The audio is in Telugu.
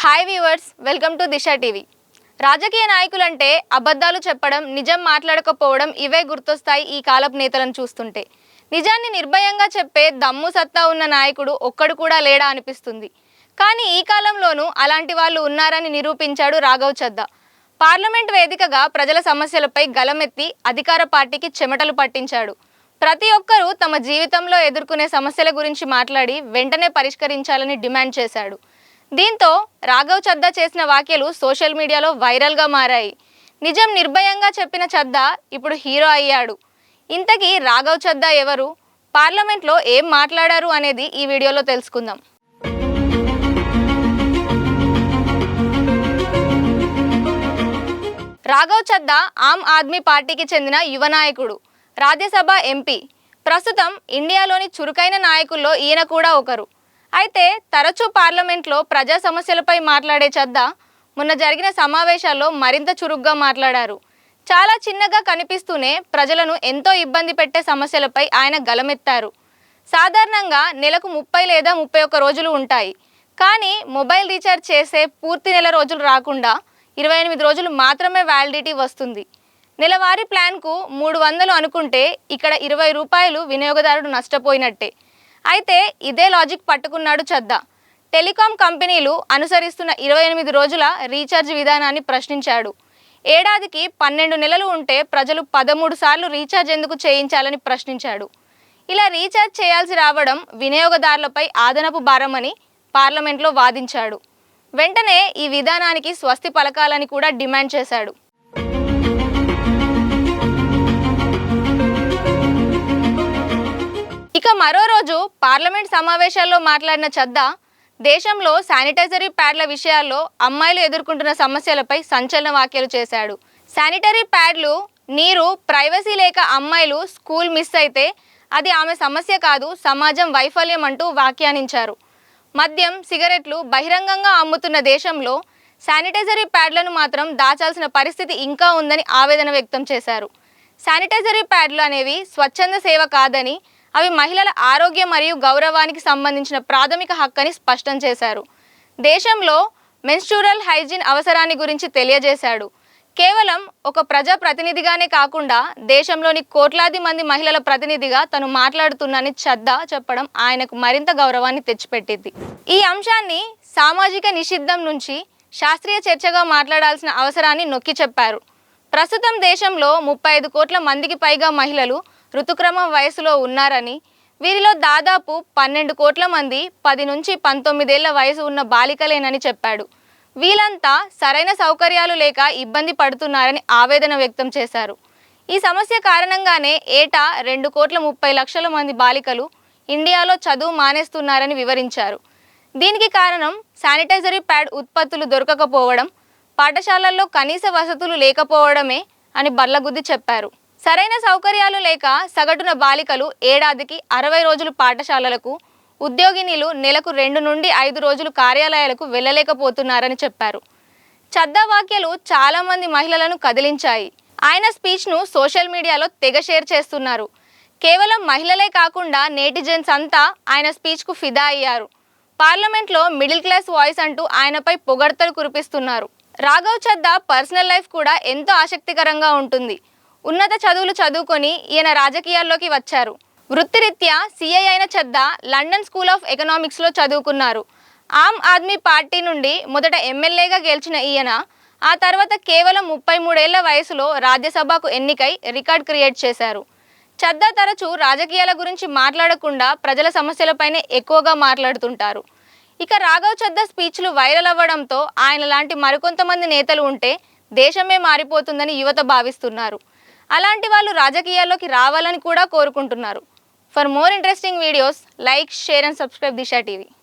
Hi viewers, welcome to Disha TV. రాజకీయ నాయకులంటే అబద్ధాలు చెప్పడం, నిజం మాట్లాడకపోవడం ఇవే గుర్తొస్తాయి ఈ కాలపు నేతలను చూస్తుంటే. నిజాన్ని నిర్భయంగా చెప్పే దమ్ము సత్తా ఉన్న నాయకుడు ఒక్కడు కూడా లేడా అనిపిస్తుంది. కానీ ఈ కాలంలోనూ అలాంటి వాళ్ళు ఉన్నారని నిరూపించాడు రాఘవ్ చద్దా. పార్లమెంట్ వేదికగా ప్రజల సమస్యలపై గలమెత్తి అధికార పార్టీకి చెమటలు పట్టించాడు. ప్రతి ఒక్కరూ తమ జీవితంలో ఎదుర్కొనే సమస్యల గురించి మాట్లాడి వెంటనే పరిష్కరించాలని డిమాండ్ చేశాడు. దీంతో రాఘవ్ చద్దా చేసిన వ్యాఖ్యలు సోషల్ మీడియాలో వైరల్గా మారాయి. నిజం నిర్భయంగా చెప్పిన చద్దా ఇప్పుడు హీరో అయ్యాడు. ఇంతకీ రాఘవ్ చద్దా ఎవరు, పార్లమెంట్లో ఏం మాట్లాడారు అనేది ఈ వీడియోలో తెలుసుకుందాం. రాఘవ్ చద్దా ఆమ్ ఆద్మీ పార్టీకి చెందిన యువ నాయకుడు, రాజ్యసభ ఎంపీ. ప్రస్తుతం ఇండియాలోని చురుకైన నాయకుల్లో ఈయన కూడా ఒకరు. అయితే తరచూ పార్లమెంట్లో ప్రజా సమస్యలపై మాట్లాడే చద్దా మొన్న జరిగిన సమావేశాల్లో మరింత చురుగ్గా మాట్లాడారు. చాలా చిన్నగా కనిపిస్తూనే ప్రజలను ఎంతో ఇబ్బంది పెట్టే సమస్యలపై ఆయన గలమెత్తారు. సాధారణంగా నెలకు 30 లేదా 31 రోజులు ఉంటాయి. కానీ మొబైల్ రీఛార్జ్ చేసే పూర్తి నెల రోజులు రాకుండా 28 రోజులు మాత్రమే వ్యాలిడిటీ వస్తుంది. నెలవారీ ప్లాన్కు 300 అనుకుంటే ఇక్కడ 20 రూపాయలు వినియోగదారుడు నష్టపోయినట్టే. అయితే ఇదే లాజిక్ పట్టుకున్నాడు చద్దా. టెలికాం కంపెనీలు అనుసరిస్తున్న 28 రోజుల రీఛార్జ్ విధానాన్ని ప్రశ్నించాడు. ఏడాదికి 12 నెలలు ఉంటే ప్రజలు 13 సార్లు రీఛార్జ్ ఎందుకు చేయించాలని ప్రశ్నించాడు. ఇలా రీఛార్జ్ చేయాల్సి రావడం వినియోగదారులపై అదనపు భారమని పార్లమెంట్లో వాదించాడు. వెంటనే ఈ విధానానికి స్వస్తి పలకాలని కూడా డిమాండ్ చేశాడు. ఇక మరో రోజు పార్లమెంట్ సమావేశాల్లో మాట్లాడిన చద్దా దేశంలో శానిటైజరీ ప్యాడ్ల విషయాల్లో అమ్మాయిలు ఎదుర్కొంటున్న సమస్యలపై సంచలన వ్యాఖ్యలు చేశాడు. శానిటరీ ప్యాడ్లు, నీరు, ప్రైవసీ లేక అమ్మాయిలు స్కూల్ మిస్ అయితే అది ఆమె సమస్య కాదు, సమాజం వైఫల్యం అంటూ వ్యాఖ్యానించారు. మద్యం, సిగరెట్లు బహిరంగంగా అమ్ముతున్న దేశంలో శానిటైజరీ ప్యాడ్లను మాత్రం దాచాల్సిన పరిస్థితి ఇంకా ఉందని ఆవేదన వ్యక్తం చేశారు. శానిటైజరీ ప్యాడ్లు అనేవి స్వచ్ఛంద సేవ కాదని, అవి మహిళల ఆరోగ్యం మరియు గౌరవానికి సంబంధించిన ప్రాథమిక హక్కని స్పష్టం చేశారు. దేశంలో మెన్స్ట్రురల్ హైజీన్ అవసరాన్ని గురించి తెలియజేశాడు. కేవలం ఒక ప్రజా ప్రతినిధిగానే కాకుండా దేశంలోని కోట్లాది మంది మహిళల ప్రతినిధిగా తను మాట్లాడుతున్నానని చద్దా చెప్పడం ఆయనకు మరింత గౌరవాన్ని తెచ్చిపెట్టింది. ఈ అంశాన్ని సామాజిక నిషిద్ధం నుంచి శాస్త్రీయ చర్చగా మాట్లాడాల్సిన అవసరాన్ని నొక్కి చెప్పారు. ప్రస్తుతం దేశంలో 35 కోట్ల మందికి పైగా మహిళలు ఋతుక్రమం వయసులో ఉన్నారని, వీరిలో దాదాపు 12 కోట్ల మంది 10 నుంచి 19 ఏళ్ల వయసు ఉన్న బాలికలేనని చెప్పాడు. వీళ్ళంతా సరైన సౌకర్యాలు లేక ఇబ్బంది పడుతున్నారని ఆవేదన వ్యక్తం చేశారు. ఈ సమస్య కారణంగానే ఏటా 2,30,00,000 మంది బాలికలు ఇండియాలో చదువు మానేస్తున్నారని వివరించారు. దీనికి కారణం శానిటైజరీ ప్యాడ్ ఉత్పత్తులు దొరకకపోవడం, పాఠశాలల్లో కనీస వసతులు లేకపోవడమే అని బల్లగుద్ది చెప్పారు. సరైన సౌకర్యాలు లేక సగటున బాలికలు ఏడాదికి 60 రోజులు పాఠశాలలకు, ఉద్యోగినీలు నెలకు 2 నుండి 5 రోజులు కార్యాలయాలకు వెళ్ళలేకపోతున్నారని చెప్పారు. చద్దా వ్యాఖ్యలు చాలామంది మహిళలను కదిలించాయి. ఆయన స్పీచ్ను సోషల్ మీడియాలో తెగ షేర్ చేస్తున్నారు. కేవలం మహిళలే కాకుండా నెటిజన్స్ అంతా ఆయన స్పీచ్కు ఫిదా అయ్యారు. పార్లమెంట్లో మిడిల్ క్లాస్ వాయిస్ అంటూ ఆయనపై పొగడ్తలు కురిపిస్తున్నారు. రాఘవ్ చద్దా పర్సనల్ లైఫ్ కూడా ఎంతో ఆసక్తికరంగా ఉంటుంది. ఉన్నత చదువులు చదువుకొని ఈయన రాజకీయాల్లోకి వచ్చారు. వృత్తిరీత్యా సిఐ అయిన చద్దా లండన్ స్కూల్ ఆఫ్ ఎకనామిక్స్లో చదువుకున్నారు. ఆమ్ ఆద్మీ పార్టీ నుండి మొదట ఎమ్మెల్యేగా గెలిచిన ఈయన ఆ తర్వాత కేవలం 33 ఏళ్ల వయసులో రాజ్యసభకు ఎన్నికై రికార్డ్ క్రియేట్ చేశారు. చద్దా తరచూ రాజకీయాల గురించి మాట్లాడకుండా ప్రజల సమస్యలపైనే ఎక్కువగా మాట్లాడుతుంటారు. ఇక రాఘవ్ చద్దా స్పీచ్లు వైరల్ అవ్వడంతో ఆయన లాంటి మరికొంతమంది నేతలు ఉంటే దేశమే మారిపోతుందని యువత భావిస్తున్నారు. అలాంటి వాళ్ళు రాజకీయాల్లోకి రావాలని కూడా కోరుకుంటున్నారు. For more interesting videos, like, share and subscribe Disha TV.